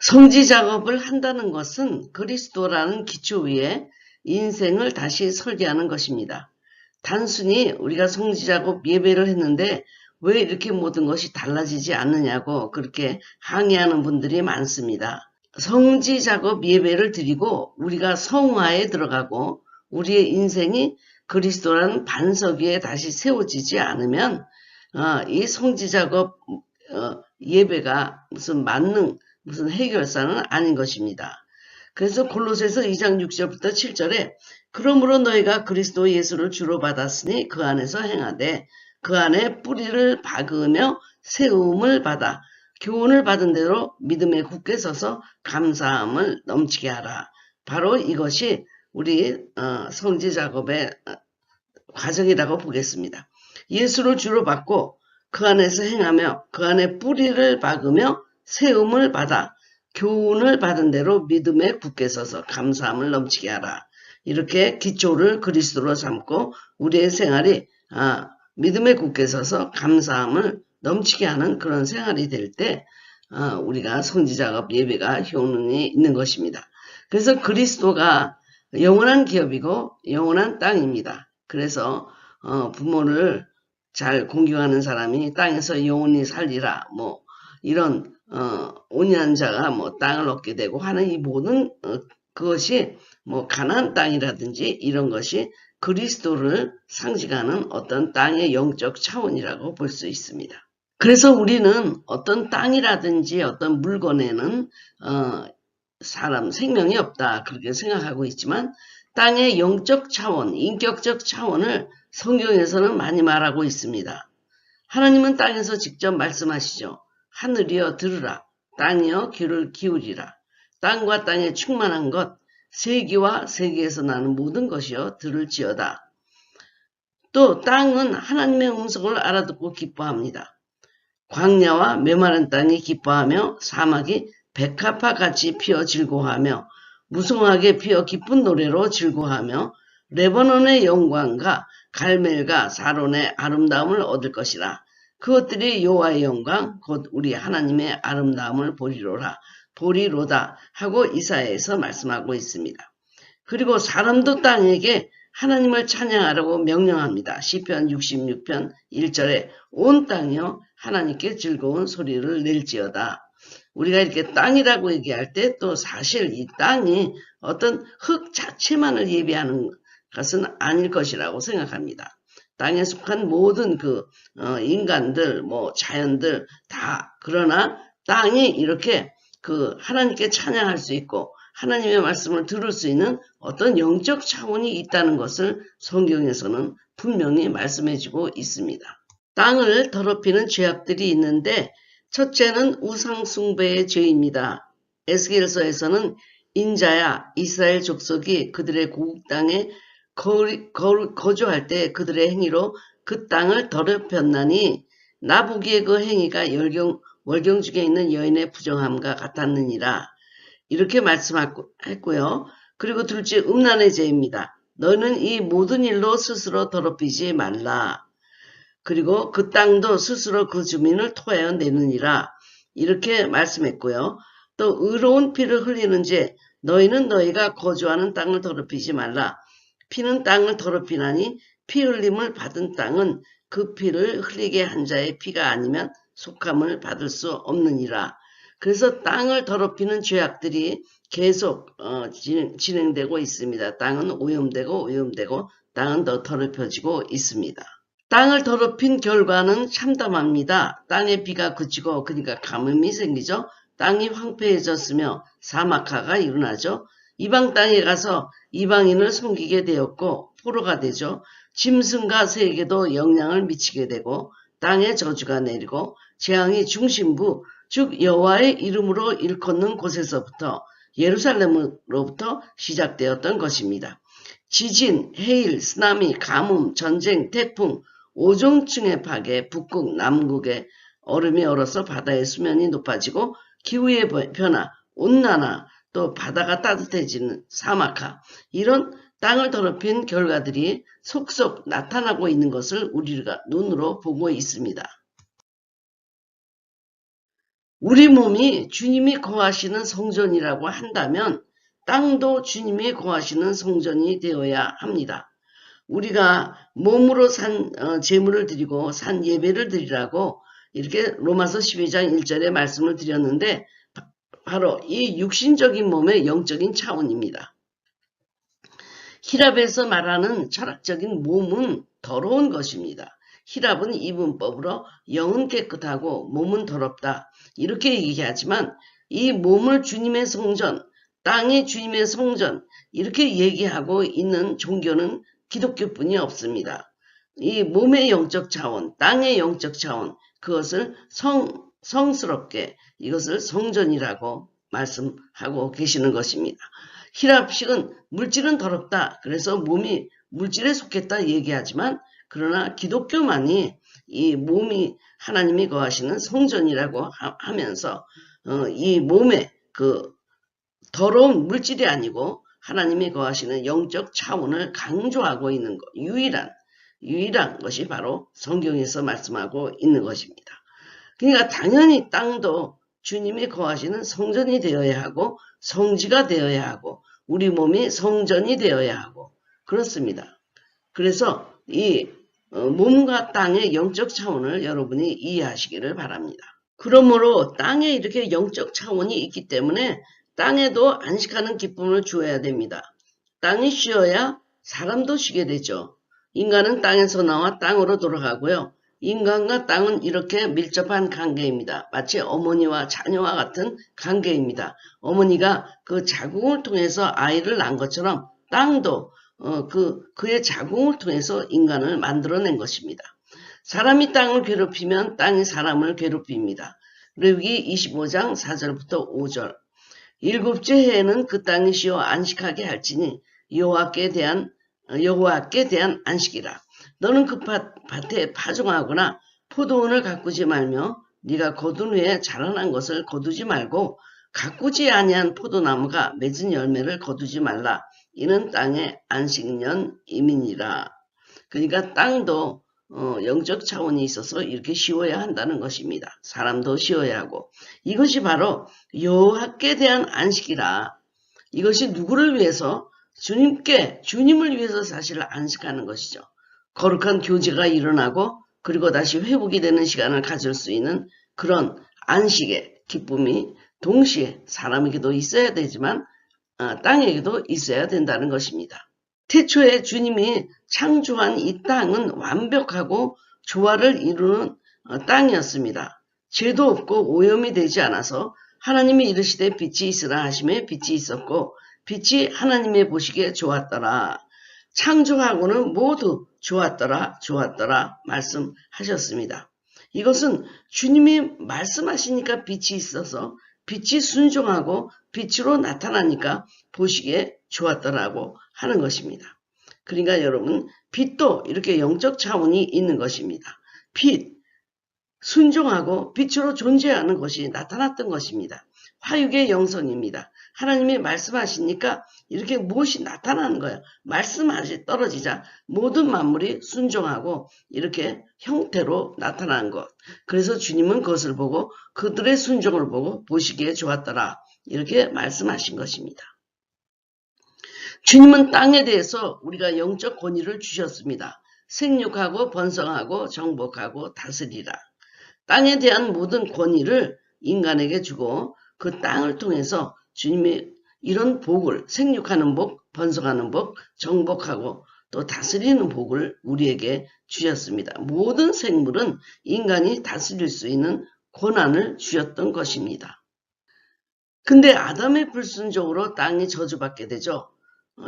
성지 작업을 한다는 것은 그리스도라는 기초 위에 인생을 다시 설계하는 것입니다. 단순히 우리가 성지 작업 예배를 했는데 왜 이렇게 모든 것이 달라지지 않느냐고 그렇게 항의하는 분들이 많습니다. 성지 작업 예배를 드리고 우리가 성화에 들어가고 우리의 인생이 그리스도라는 반석 위에 다시 세워지지 않으면 이 성지 작업 예배가 무슨 만능 무슨 해결사는 아닌 것입니다. 그래서 골로새서 2장 6절부터 7절에 그러므로 너희가 그리스도 예수를 주로 받았으니 그 안에서 행하되 그 안에 뿌리를 박으며 세움을 받아 교훈을 받은 대로 믿음에 굳게 서서 감사함을 넘치게 하라. 바로 이것이 우리 성지 작업의 과정이라고 보겠습니다. 예수를 주로 받고 그 안에서 행하며 그 안에 뿌리를 박으며 세움을 받아 교훈을 받은 대로 믿음에 굳게 서서 감사함을 넘치게 하라. 이렇게 기초를 그리스도로 삼고 우리의 생활이 믿음에 굳게 서서 감사함을 넘치게 하는 그런 생활이 될 때 우리가 성지작업 예배가 효능이 있는 것입니다. 그래서 그리스도가 영원한 기업이고 영원한 땅입니다. 그래서 부모를 잘 공경하는 사람이 땅에서 영원히 살리라 뭐 이런 온유한 자가 뭐 땅을 얻게 되고 하는 이 모든 그것이 뭐 가나안 땅이라든지 이런 것이 그리스도를 상징하는 어떤 땅의 영적 차원이라고 볼 수 있습니다. 그래서 우리는 어떤 땅이라든지 어떤 물건에는 사람 생명이 없다 그렇게 생각하고 있지만 땅의 영적 차원, 인격적 차원을 성경에서는 많이 말하고 있습니다. 하나님은 땅에서 직접 말씀하시죠. 하늘이여 들으라, 땅이여 귀를 기울이라. 땅과 땅에 충만한 것, 세기와 세기에서 나는 모든 것이여 들을지어다. 또 땅은 하나님의 음성을 알아듣고 기뻐합니다. 광야와 메마른 땅이 기뻐하며 사막이 백합화 같이 피어 즐거워하며 무성하게 피어 기쁜 노래로 즐거워하며 레바논의 영광과 갈멜과 사론의 아름다움을 얻을 것이라. 그것들이 여호와의 영광 곧 우리 하나님의 아름다움을 보리로다 하고 이사야에서 말씀하고 있습니다. 그리고 사람도 땅에게 하나님을 찬양하라고 명령합니다. 시편 66편 1절에 온 땅이여 하나님께 즐거운 소리를 낼지어다. 우리가 이렇게 땅이라고 얘기할 때 또 사실 이 땅이 어떤 흙 자체만을 예비하는 것은 아닐 것이라고 생각합니다. 땅에 속한 모든 인간들, 뭐 자연들 다 그러나 땅이 이렇게 하나님께 찬양할 수 있고 하나님의 말씀을 들을 수 있는 어떤 영적 차원이 있다는 것을 성경에서는 분명히 말씀해주고 있습니다. 땅을 더럽히는 죄악들이 있는데 첫째는 우상 숭배의 죄입니다. 에스겔서에서는 인자야 이스라엘 족속이 그들의 고국 땅에 거주할 때 그들의 행위로 그 땅을 더럽혔나니 나 보기에 그 행위가 월경중에 있는 여인의 부정함과 같았느니라. 이렇게 말씀했고요. 그리고 둘째 음란의 죄입니다. 너는 이 모든 일로 스스로 더럽히지 말라. 그리고 그 땅도 스스로 그 주민을 토하여 내느니라. 이렇게 말씀했고요. 또 의로운 피를 흘리는 죄 너희는 너희가 거주하는 땅을 더럽히지 말라. 피는 땅을 더럽히나니 피 흘림을 받은 땅은 그 피를 흘리게 한 자의 피가 아니면 속함을 받을 수 없느니라. 그래서 땅을 더럽히는 죄악들이 계속 진행되고 있습니다. 땅은 오염되고 땅은 더 더럽혀지고 있습니다. 땅을 더럽힌 결과는 참담합니다. 땅에 비가 그치고 그러니까 가뭄이 생기죠. 땅이 황폐해졌으며 사막화가 일어나죠. 이방 땅에 가서 이방인을 섬기게 되었고 포로가 되죠. 짐승과 새에게도 영향을 미치게 되고 땅에 저주가 내리고 재앙이 중심부 즉 여호와의 이름으로 일컫는 곳에서부터 예루살렘으로부터 시작되었던 것입니다. 지진, 해일, 쓰나미, 가뭄, 전쟁, 태풍, 오존층의 파괴, 북극, 남극의 얼음이 얼어서 바다의 수면이 높아지고 기후의 변화, 온난화, 또 바다가 따뜻해지는 사막화 이런 땅을 더럽힌 결과들이 속속 나타나고 있는 것을 우리가 눈으로 보고 있습니다. 우리 몸이 주님이 거하시는 성전이라고 한다면 땅도 주님이 거하시는 성전이 되어야 합니다. 우리가 몸으로 산 제물을 드리고 산 예배를 드리라고 이렇게 로마서 12장 1절에 말씀을 드렸는데 바로 이 육신적인 몸의 영적인 차원입니다. 히랍에서 말하는 철학적인 몸은 더러운 것입니다. 히랍은 이분법으로 영은 깨끗하고 몸은 더럽다 이렇게 얘기하지만 이 몸을 주님의 성전, 땅이 주님의 성전 이렇게 얘기하고 있는 종교는 기독교뿐이 없습니다. 이 몸의 영적 차원, 땅의 영적 차원 그것을 성스럽게 이것을 성전이라고 말씀하고 계시는 것입니다. 히랍식은 물질은 더럽다. 그래서 몸이 물질에 속했다 얘기하지만 그러나 기독교만이 이 몸이 하나님이 거하시는 성전이라고 하면서 이 몸의 그 더러운 물질이 아니고 하나님이 거하시는 영적 차원을 강조하고 있는 것, 유일한 것이 바로 성경에서 말씀하고 있는 것입니다. 그러니까 당연히 땅도 주님이 거하시는 성전이 되어야 하고 성지가 되어야 하고 우리 몸이 성전이 되어야 하고 그렇습니다. 그래서 이 몸과 땅의 영적 차원을 여러분이 이해하시기를 바랍니다. 그러므로 땅에 이렇게 영적 차원이 있기 때문에 땅에도 안식하는 기쁨을 주어야 됩니다. 땅이 쉬어야 사람도 쉬게 되죠. 인간은 땅에서 나와 땅으로 돌아가고요. 인간과 땅은 이렇게 밀접한 관계입니다. 마치 어머니와 자녀와 같은 관계입니다. 어머니가 그 자궁을 통해서 아이를 낳은 것처럼 땅도 그의 자궁을 통해서 인간을 만들어낸 것입니다. 사람이 땅을 괴롭히면 땅이 사람을 괴롭힙니다. 레위기 25장 4절부터 5절. 일곱째 해에는 그 땅이 쉬어 안식하게 할지니 여호와께 대한 안식이라. 너는 그 밭에 파종하거나 포도원을 가꾸지 말며 네가 거둔 후에 자라난 것을 거두지 말고 가꾸지 아니한 포도나무가 맺은 열매를 거두지 말라. 이는 땅의 안식년 이민이라. 그러니까 땅도 영적 차원이 있어서 이렇게 쉬어야 한다는 것입니다. 사람도 쉬어야 하고 이것이 바로 여호와께 대한 안식이라. 이것이 누구를 위해서? 주님을 위해서 사실 안식하는 것이죠. 거룩한 교제가 일어나고 그리고 다시 회복이 되는 시간을 가질 수 있는 그런 안식의 기쁨이 동시에 사람에게도 있어야 되지만 땅에게도 있어야 된다는 것입니다. 태초에 주님이 창조한 이 땅은 완벽하고 조화를 이루는 땅이었습니다. 죄도 없고 오염이 되지 않아서 하나님이 이르시되 빛이 있으라 하심에 빛이 있었고 빛이 하나님의 보시기에 좋았더라. 창조하고는 모두 좋았더라 말씀하셨습니다. 이것은 주님이 말씀하시니까 빛이 있어서 빛이 순종하고 빛으로 나타나니까 보시기에 좋았더라고 하는 것입니다. 그러니까 여러분 빛도 이렇게 영적 차원이 있는 것입니다. 빛, 순종하고 빛으로 존재하는 것이 나타났던 것입니다. 화육의 영성입니다. 하나님이 말씀하시니까 이렇게 무엇이 나타나는 거예요. 말씀하시 떨어지자 모든 만물이 순종하고 이렇게 형태로 나타난 것. 그래서 주님은 그것을 보고 그들의 순종을 보고 보시기에 좋았더라. 이렇게 말씀하신 것입니다. 주님은 땅에 대해서 우리가 영적 권위를 주셨습니다. 생육하고 번성하고 정복하고 다스리라. 땅에 대한 모든 권위를 인간에게 주고 그 땅을 통해서 주님이 이런 복을 생육하는 복, 번성하는 복, 정복하고 또 다스리는 복을 우리에게 주셨습니다. 모든 생물은 인간이 다스릴 수 있는 권한을 주셨던 것입니다. 근데 아담의 불순종으로 땅이 저주받게 되죠.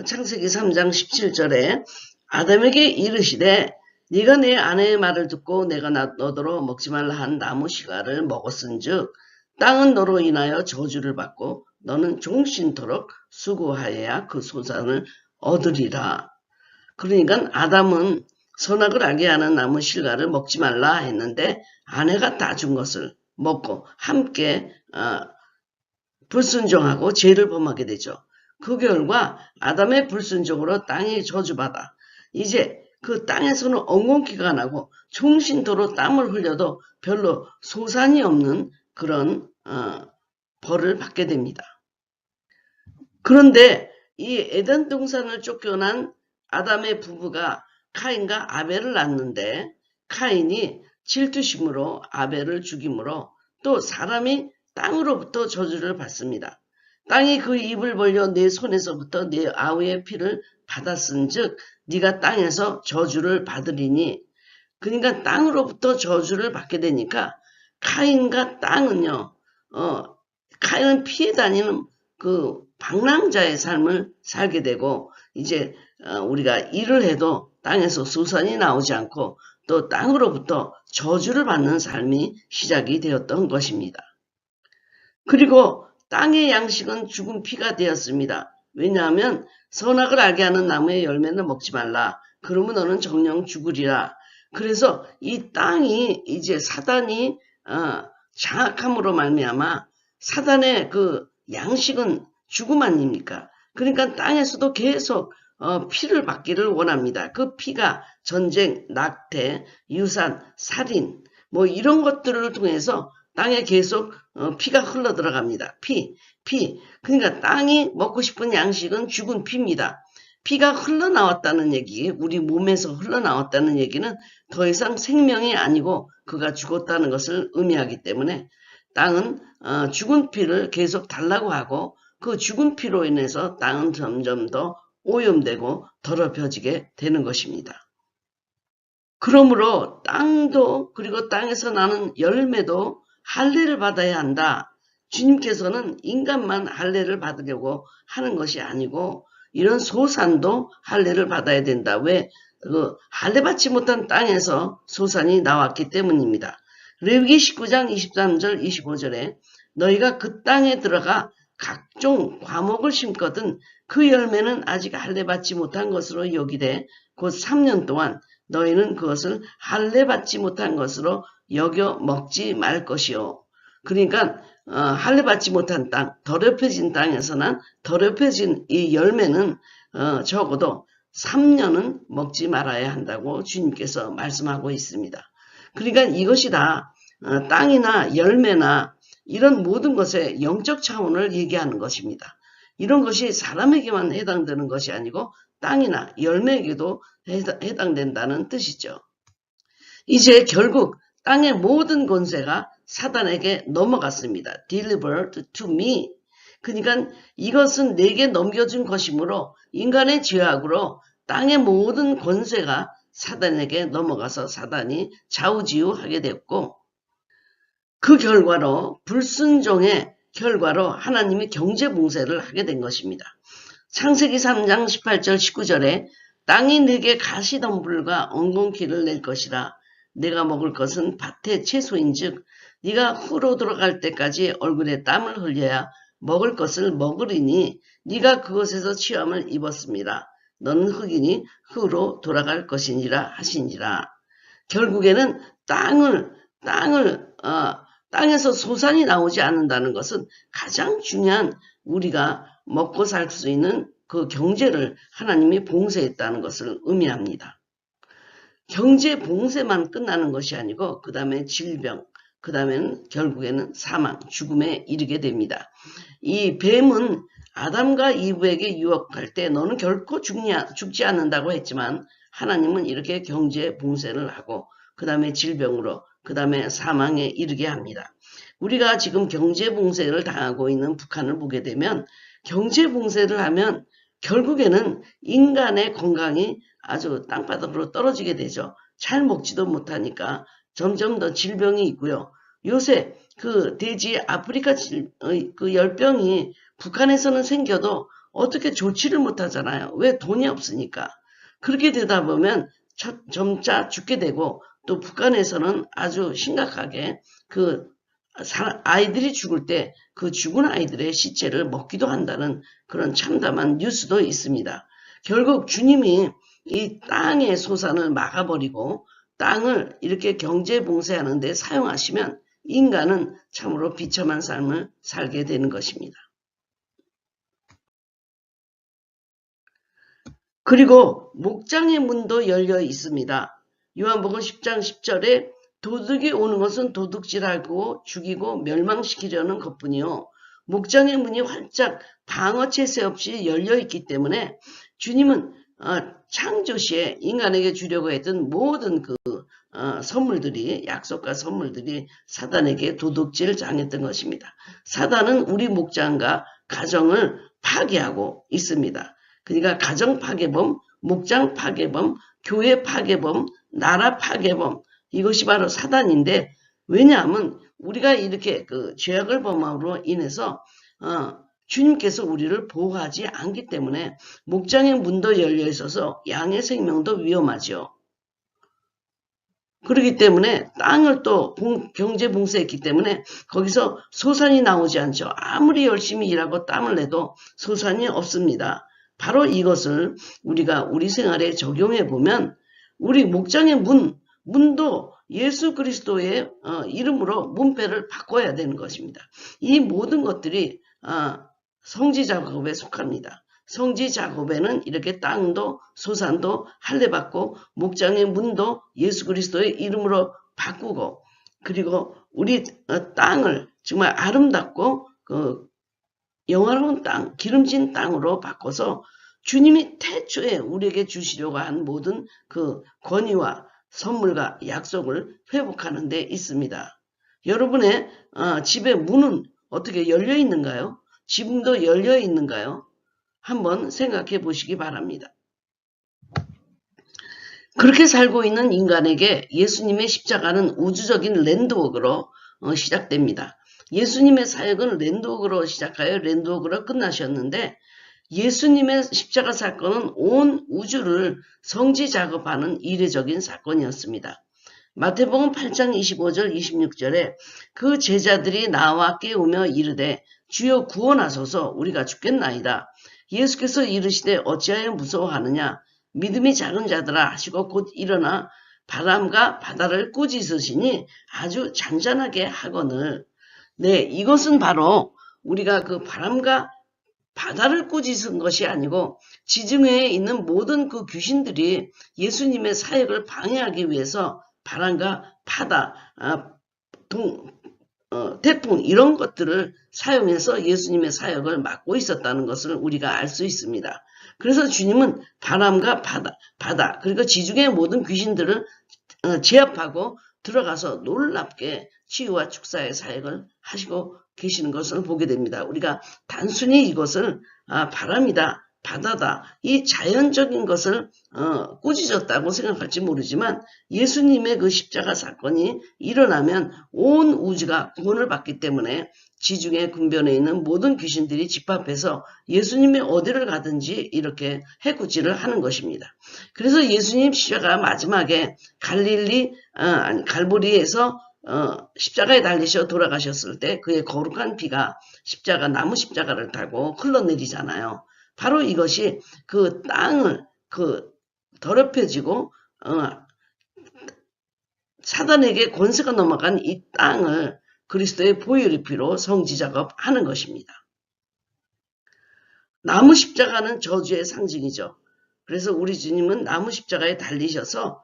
창세기 3장 17절에 아담에게 이르시되 네가 내 아내의 말을 듣고 내가 너더러 먹지 말라 한 나무 씨가를 먹었은즉 땅은 너로 인하여 저주를 받고 너는 종신토록 수고하여야 그 소산을 얻으리라. 그러니까 아담은 선악을 알게 하는 나무 실과를 먹지 말라 했는데 아내가 다 준 것을 먹고 함께 불순종하고 죄를 범하게 되죠. 그 결과 아담의 불순종으로 땅이 저주받아 이제 그 땅에서는 엉겅퀴가 나고 종신토록 땀을 흘려도 별로 소산이 없는 그런 벌을 받게 됩니다. 그런데 이 에덴 동산을 쫓겨난 아담의 부부가 카인과 아벨을 낳는데 카인이 질투심으로 아벨을 죽임으로 또 사람이 땅으로부터 저주를 받습니다. 땅이 그 입을 벌려 내 손에서부터 내 아우의 피를 받았은즉 네가 땅에서 저주를 받으리니. 그러니까 땅으로부터 저주를 받게 되니까 카인과 땅은요. 카인은 피해 다니는 그 방랑자의 삶을 살게 되고 이제 우리가 일을 해도 땅에서 수산이 나오지 않고 또 땅으로부터 저주를 받는 삶이 시작이 되었던 것입니다. 그리고 땅의 양식은 죽은 피가 되었습니다. 왜냐하면 선악을 알게 하는 나무의 열매는 먹지 말라. 그러면 너는 정령 죽으리라. 그래서 이 땅이 이제 사단이 장악함으로 말미암아 사단의 그 양식은 죽음 아닙니까? 그러니까 땅에서도 계속 피를 받기를 원합니다. 그 피가 전쟁, 낙태, 유산, 살인 뭐 이런 것들을 통해서 땅에 계속 피가 흘러 들어갑니다. 피. 그러니까 땅이 먹고 싶은 양식은 죽은 피입니다. 피가 흘러나왔다는 얘기, 우리 몸에서 흘러나왔다는 얘기는 더 이상 생명이 아니고 그가 죽었다는 것을 의미하기 때문에 땅은 죽은 피를 계속 달라고 하고 그 죽은 피로 인해서 땅은 점점 더 오염되고 더럽혀지게 되는 것입니다. 그러므로 땅도 그리고 땅에서 나는 열매도 할례를 받아야 한다. 주님께서는 인간만 할례를 받으려고 하는 것이 아니고 이런 소산도 할례를 받아야 된다. 왜? 할례 받지 못한 땅에서 소산이 나왔기 때문입니다. 레위기 19장 23절 25절에 너희가 그 땅에 들어가 각종 과목을 심거든 그 열매는 아직 할례 받지 못한 것으로 여기되 곧 3년 동안 너희는 그것을 할례 받지 못한 것으로 여겨 먹지 말 것이요. 그러니까 할례 받지 못한 땅, 더럽혀진 땅에서는 더럽혀진 이 열매는 적어도 3년은 먹지 말아야 한다고 주님께서 말씀하고 있습니다. 그러니까 이것이 다 땅이나 열매나 이런 모든 것의 영적 차원을 얘기하는 것입니다. 이런 것이 사람에게만 해당되는 것이 아니고 땅이나 열매에게도 해당된다는 뜻이죠. 이제 결국 땅의 모든 권세가 사단에게 넘어갔습니다. Delivered to me. 그러니까 이것은 내게 넘겨준 것이므로 인간의 죄악으로 땅의 모든 권세가 사단에게 넘어가서 사단이 좌우지우하게 됐고 그 결과로 불순종의 결과로 하나님이 경제봉쇄를 하게 된 것입니다. 창세기 3장 18절 19절에 땅이 내게 가시덤불과 엉겅퀴를 낼 것이라 내가 먹을 것은 밭의 채소인즉 네가 후로 돌아갈 때까지 얼굴에 땀을 흘려야 먹을 것을 먹으리니 네가 그곳에서 취함을 입었습니다. 너는 흙이니 후로 돌아갈 것이니라 하시니라. 결국에는 땅에서 소산이 나오지 않는다는 것은 가장 중요한 우리가 먹고 살 수 있는 그 경제를 하나님이 봉쇄했다는 것을 의미합니다. 경제 봉쇄만 끝나는 것이 아니고 그 다음에 질병, 그 다음에는 결국에는 사망, 죽음에 이르게 됩니다. 이 뱀은 아담과 이브에게 유혹할 때 너는 결코 죽지 않는다고 했지만 하나님은 이렇게 경제 봉쇄를 하고 그 다음에 질병으로 그 다음에 사망에 이르게 합니다. 우리가 지금 경제 봉쇄를 당하고 있는 북한을 보게 되면 경제 봉쇄를 하면 결국에는 인간의 건강이 아주 땅바닥으로 떨어지게 되죠. 잘 먹지도 못하니까 점점 더 질병이 있고요. 요새 그 돼지 아프리카 그 열병이 북한에서는 생겨도 어떻게 조치를 못하잖아요. 왜? 돈이 없으니까. 그렇게 되다 보면 점차 죽게 되고 또 북한에서는 아주 심각하게 그 아이들이 죽을 때 그 죽은 아이들의 시체를 먹기도 한다는 그런 참담한 뉴스도 있습니다. 결국 주님이 이 땅의 소산을 막아버리고 땅을 이렇게 경제 봉쇄하는 데 사용하시면 인간은 참으로 비참한 삶을 살게 되는 것입니다. 그리고 목장의 문도 열려 있습니다. 요한복음 10장 10절에 도둑이 오는 것은 도둑질하고 죽이고 멸망시키려는 것뿐이요. 목장의 문이 활짝 방어 채세 없이 열려 있기 때문에 주님은 창조시에 인간에게 주려고 했던 모든 선물들이, 약속과 선물들이 사단에게 도둑질 당했던 것입니다. 사단은 우리 목장과 가정을 파괴하고 있습니다. 그러니까 가정 파괴범, 목장 파괴범, 교회 파괴범, 나라 파괴범, 이것이 바로 사단인데, 왜냐하면 우리가 이렇게 죄악을 범함으로 인해서 주님께서 우리를 보호하지 않기 때문에 목장의 문도 열려 있어서 양의 생명도 위험하죠. 그렇기 때문에 땅을 또 경제 봉쇄했기 때문에 거기서 소산이 나오지 않죠. 아무리 열심히 일하고 땀을 내도 소산이 없습니다. 바로 이것을 우리가 우리 생활에 적용해 보면 우리 목장의 문도 예수 그리스도의 이름으로 문패를 바꿔야 되는 것입니다. 이 모든 것들이 성지 작업에 속합니다. 성지 작업에는 이렇게 땅도 소산도 할례받고 목장의 문도 예수 그리스도의 이름으로 바꾸고, 그리고 우리 땅을 정말 아름답고 영화로운 땅, 기름진 땅으로 바꿔서 주님이 태초에 우리에게 주시려고 한 모든 권위와 선물과 약속을 회복하는 데 있습니다. 여러분의 집의 문은 어떻게 열려 있는가요? 지붕도 열려 있는가요? 한번 생각해 보시기 바랍니다. 그렇게 살고 있는 인간에게 예수님의 십자가는 우주적인 랜드워크로 시작됩니다. 예수님의 사역은 랜드워크로 시작하여 랜드워크로 끝나셨는데, 예수님의 십자가 사건은 온 우주를 성지 작업하는 이례적인 사건이었습니다. 마태복음 8장 25절 26절에 그 제자들이 나와 깨우며 이르되 주여 구원하소서, 우리가 죽겠나이다. 예수께서 이르시되 어찌하여 무서워하느냐, 믿음이 작은 자들아 하시고 곧 일어나 바람과 바다를 꾸짖으시니 아주 잔잔하게 하거늘. 네, 이것은 바로 우리가 바람과 바다를 꾸짖은 것이 아니고 지중해에 있는 모든 귀신들이 예수님의 사역을 방해하기 위해서 바람과 바다, 태풍 이런 것들을 사용해서 예수님의 사역을 막고 있었다는 것을 우리가 알 수 있습니다. 그래서 주님은 바람과 바다 그리고 지중해의 모든 귀신들을 제압하고 들어가서 놀랍게 치유와 축사의 사역을 하시고 계시는 것을 보게 됩니다. 우리가 단순히 이것을 바람이다, 바다다, 이 자연적인 것을 꾸짖었다고 생각할지 모르지만 예수님의 십자가 사건이 일어나면 온 우주가 구원을 받기 때문에 지중해 군변에 있는 모든 귀신들이 집합해서 예수님의 어디를 가든지 이렇게 해꾸지를 하는 것입니다. 그래서 예수님 십자가 마지막에 갈보리에서 십자가에 달리셔 돌아가셨을 때 그의 거룩한 피가 나무 십자가를 타고 흘러내리잖아요. 바로 이것이 땅을 더럽혀지고 사단에게 권세가 넘어간 이 땅을 그리스도의 보혈의 피로 성지 작업하는 것입니다. 나무 십자가는 저주의 상징이죠. 그래서 우리 주님은 나무 십자가에 달리셔서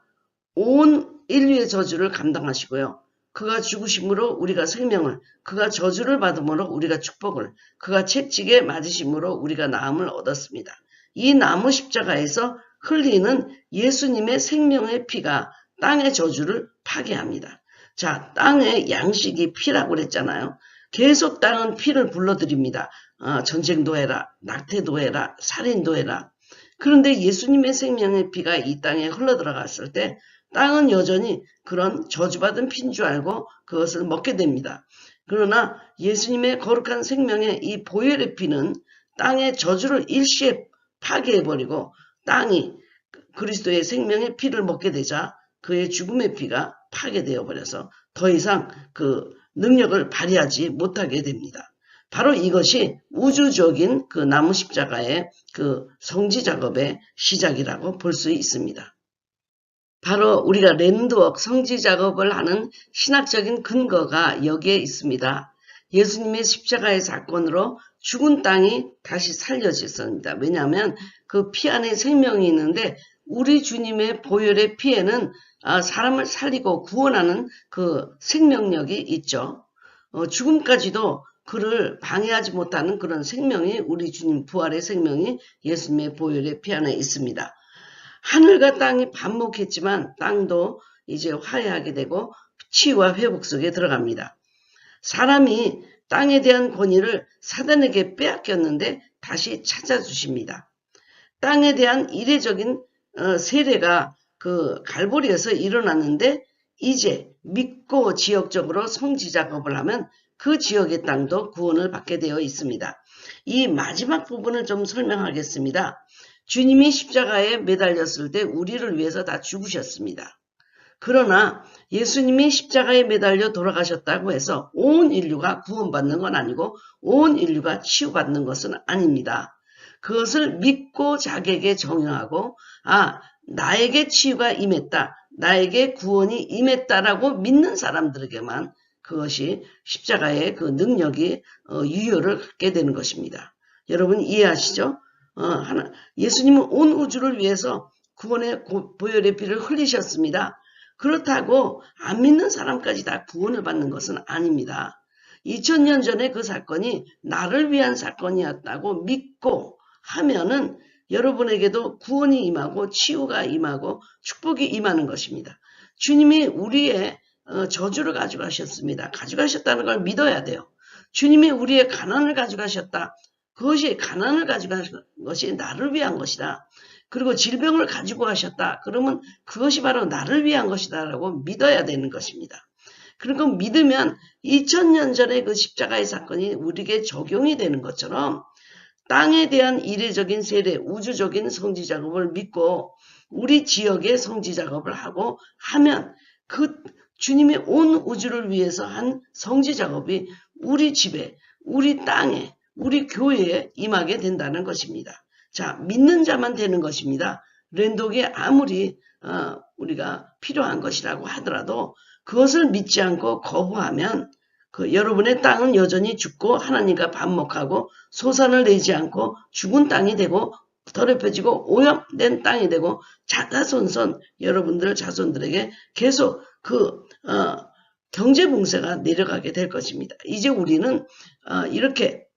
온 인류의 저주를 감당하시고요. 그가 죽으심으로 우리가 생명을, 그가 저주를 받음으로 우리가 축복을, 그가 채찍에 맞으심으로 우리가 나음을 얻었습니다. 이 나무 십자가에서 흘리는 예수님의 생명의 피가 땅의 저주를 파괴합니다. 자, 땅의 양식이 피라고 그랬잖아요. 계속 땅은 피를 불러들입니다. 전쟁도 해라, 낙태도 해라, 살인도 해라. 그런데 예수님의 생명의 피가 이 땅에 흘러들어갔을 때 땅은 여전히 그런 저주받은 피인 줄 알고 그것을 먹게 됩니다. 그러나 예수님의 거룩한 생명의 이 보혈의 피는 땅의 저주를 일시에 파괴해버리고 땅이 그리스도의 생명의 피를 먹게 되자 그의 죽음의 피가 파괴되어 버려서 더 이상 능력을 발휘하지 못하게 됩니다. 바로 이것이 우주적인 나무 십자가의 성지 작업의 시작이라고 볼 수 있습니다. 바로 우리가 랜드워크, 성지 작업을 하는 신학적인 근거가 여기에 있습니다. 예수님의 십자가의 사건으로 죽은 땅이 다시 살려졌습니다. 왜냐하면 그 피 안에 생명이 있는데 우리 주님의 보혈의 피에는 사람을 살리고 구원하는 그 생명력이 있죠. 죽음까지도 그를 방해하지 못하는 그런 생명이 우리 주님 부활의 생명이 예수님의 보혈의 피 안에 있습니다. 하늘과 땅이 반목했지만 땅도 이제 화해하게 되고 치유와 회복 속에 들어갑니다. 사람이 땅에 대한 권위를 사단에게 빼앗겼는데 다시 찾아주십니다. 땅에 대한 이례적인 세례가 그 갈보리에서 일어났는데 이제 믿고 지역적으로 성지 작업을 하면 그 지역의 땅도 구원을 받게 되어 있습니다. 이 마지막 부분을 좀 설명하겠습니다. 주님이 십자가에 매달렸을 때 우리를 위해서 다 죽으셨습니다. 그러나 예수님이 십자가에 매달려 돌아가셨다고 해서 온 인류가 구원받는 건 아니고 온 인류가 치유받는 것은 아닙니다. 그것을 믿고 자기에게 정의하고 나에게 치유가 임했다. 나에게 구원이 임했다라고 믿는 사람들에게만 그것이 십자가의 그 능력이 유효를 갖게 되는 것입니다. 여러분 이해하시죠? 예수님은 온 우주를 위해서 구원의 보혈의 피를 흘리셨습니다. 그렇다고 안 믿는 사람까지 다 구원을 받는 것은 아닙니다. 2000년 전에 그 사건이 나를 위한 사건이었다고 믿고 하면은 여러분에게도 구원이 임하고 치유가 임하고 축복이 임하는 것입니다. 주님이 우리의 저주를 가져가셨습니다. 가져가셨다는 걸 믿어야 돼요. 주님이 우리의 가난을 가져가셨다. 그것이 가난을 가져가신 것이 나를 위한 것이다. 그리고 질병을 가지고 가셨다. 그러면 그것이 바로 나를 위한 것이다 라고 믿어야 되는 것입니다. 그리고 믿으면 2000년 전에 그 십자가의 사건이 우리에게 적용이 되는 것처럼 땅에 대한 이례적인 세례, 우주적인 성지 작업을 믿고 우리 지역의 성지 작업을 하고 하면 그 주님이 온 우주를 위해서 한 성지 작업이 우리 집에, 우리 땅에, 우리 교회에 임하게 된다는 것입니다. 자, 믿는 자만 되는 것입니다. 랜독이 아무리 우리가 필요한 것이라고 하더라도 그것을 믿지 않고 거부하면 여러분의 땅은 여전히 죽고 하나님과 반목하고 소산을 내지 않고 죽은 땅이 되고 더럽혀지고 오염된 땅이 되고 자손 여러분들 자손들에게 계속 경제 봉쇄가 내려가게 될 것입니다. 이제 우리는 이렇게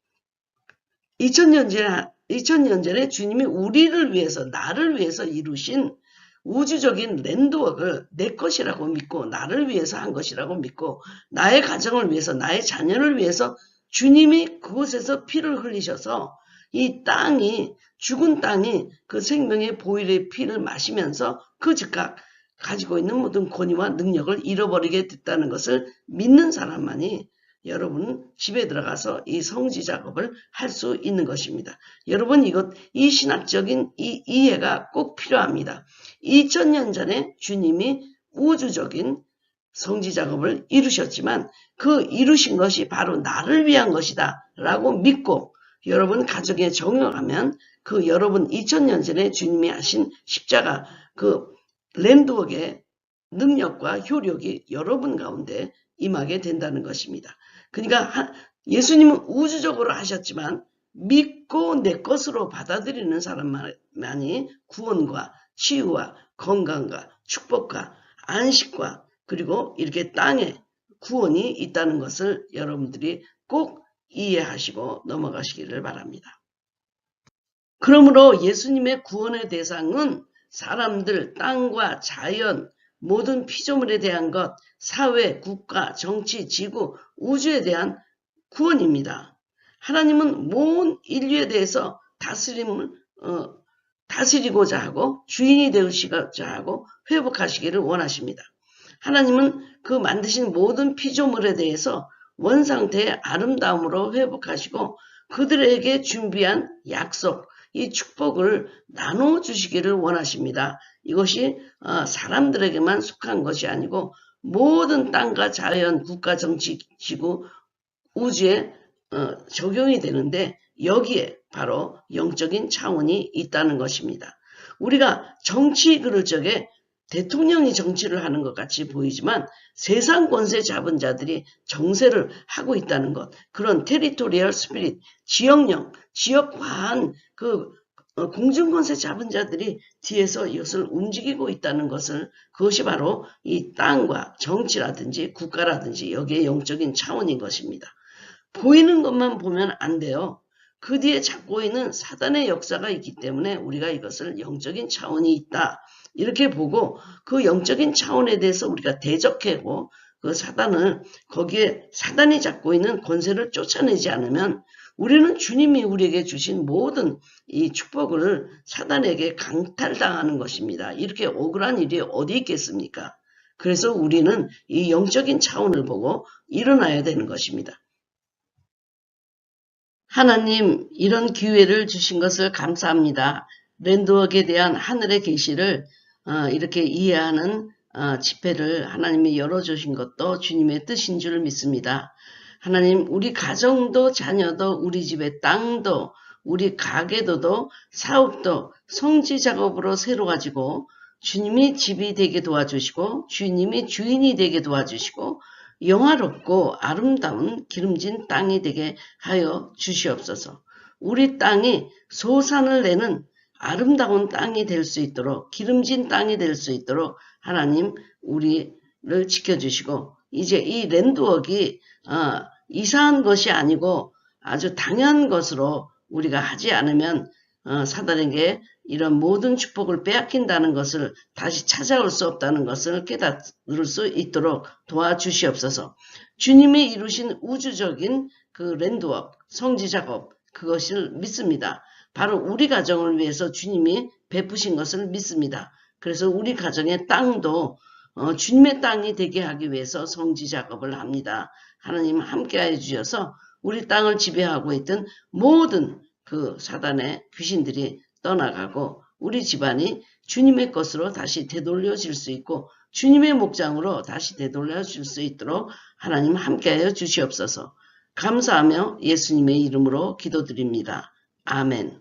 2000년 전에 주님이 우리를 위해서 나를 위해서 이루신 우주적인 랜드워크를 내 것이라고 믿고 나를 위해서 한 것이라고 믿고 나의 가정을 위해서 나의 자녀를 위해서 주님이 그곳에서 피를 흘리셔서 이 땅이 죽은 땅이 그 생명의 보혈의 피를 마시면서 그 즉각 가지고 있는 모든 권위와 능력을 잃어버리게 됐다는 것을 믿는 사람만이 여러분 집에 들어가서 이 성지 작업을 할 수 있는 것입니다. 여러분 이 신학적인 이 이해가 꼭 필요합니다. 2000년 전에 주님이 우주적인 성지 작업을 이루셨지만 그 이루신 것이 바로 나를 위한 것이다 라고 믿고 여러분 가정에 적용하면 그 여러분 2000년 전에 주님이 하신 십자가 그 랜드웍의 능력과 효력이 여러분 가운데 임하게 된다는 것입니다. 그러니까 예수님은 우주적으로 하셨지만 믿고 내 것으로 받아들이는 사람만이 구원과 치유와 건강과 축복과 안식과 그리고 이렇게 땅에 구원이 있다는 것을 여러분들이 꼭 이해하시고 넘어가시기를 바랍니다. 그러므로 예수님의 구원의 대상은 사람들, 땅과 자연, 모든 피조물에 대한 것, 사회, 국가, 정치, 지구, 우주에 대한 구원입니다. 하나님은 모든 인류에 대해서 다스리고자 하고 주인이 되시고자 하고 회복하시기를 원하십니다. 하나님은 그 만드신 모든 피조물에 대해서 원상태의 아름다움으로 회복하시고 그들에게 준비한 약속, 이 축복을 나눠주시기를 원하십니다. 이것이 사람들에게만 속한 것이 아니고 모든 땅과 자연, 국가, 정치, 지구, 우주에 적용이 되는데 여기에 바로 영적인 차원이 있다는 것입니다. 우리가 정치 그럴 적에 대통령이 정치를 하는 것 같이 보이지만 세상 권세 잡은 자들이 정세를 하고 있다는 것, 그런 테리토리얼 스피릿, 지역령, 지역화한 그 공중권세 잡은 자들이 뒤에서 이것을 움직이고 있다는 것을, 그것이 바로 이 땅과 정치라든지 국가라든지 여기에 영적인 차원인 것입니다. 보이는 것만 보면 안 돼요. 그 뒤에 잡고 있는 사단의 역사가 있기 때문에 우리가 이것을 영적인 차원이 있다, 이렇게 보고 그 영적인 차원에 대해서 우리가 대적하고 그 사단을, 거기에 사단이 잡고 있는 권세를 쫓아내지 않으면 우리는 주님이 우리에게 주신 모든 이 축복을 사단에게 강탈당하는 것입니다. 이렇게 억울한 일이 어디 있겠습니까? 그래서 우리는 이 영적인 차원을 보고 일어나야 되는 것입니다. 하나님, 이런 기회를 주신 것을 감사합니다. 랜드웍에 대한 하늘의 계시를 이렇게 이해하는 집회를 하나님이 열어주신 것도 주님의 뜻인 줄 믿습니다. 하나님, 우리 가정도 자녀도 우리 집의 땅도 우리 가게도도 사업도 성지 작업으로 새로워지고 주님이 집이 되게 도와주시고 주님이 주인이 되게 도와주시고 영화롭고 아름다운 기름진 땅이 되게 하여 주시옵소서. 우리 땅이 소산을 내는 아름다운 땅이 될 수 있도록, 기름진 땅이 될 수 있도록 하나님 우리를 지켜주시고, 이제 이 랜드웍이 이상한 것이 아니고 아주 당연한 것으로 우리가 하지 않으면 사단에게 이런 모든 축복을 빼앗긴다는 것을, 다시 찾아올 수 없다는 것을 깨달을 수 있도록 도와주시옵소서. 주님이 이루신 우주적인 그 랜드웍, 성지작업, 그것을 믿습니다. 바로 우리 가정을 위해서 주님이 베푸신 것을 믿습니다. 그래서 우리 가정의 땅도 주님의 땅이 되게 하기 위해서 성지작업을 합니다. 하나님 함께하여 주셔서 우리 땅을 지배하고 있던 모든 그 사단의 귀신들이 떠나가고 우리 집안이 주님의 것으로 다시 되돌려질 수 있고 주님의 목장으로 다시 되돌려질 수 있도록 하나님 함께하여 주시옵소서. 감사하며 예수님의 이름으로 기도드립니다. 아멘.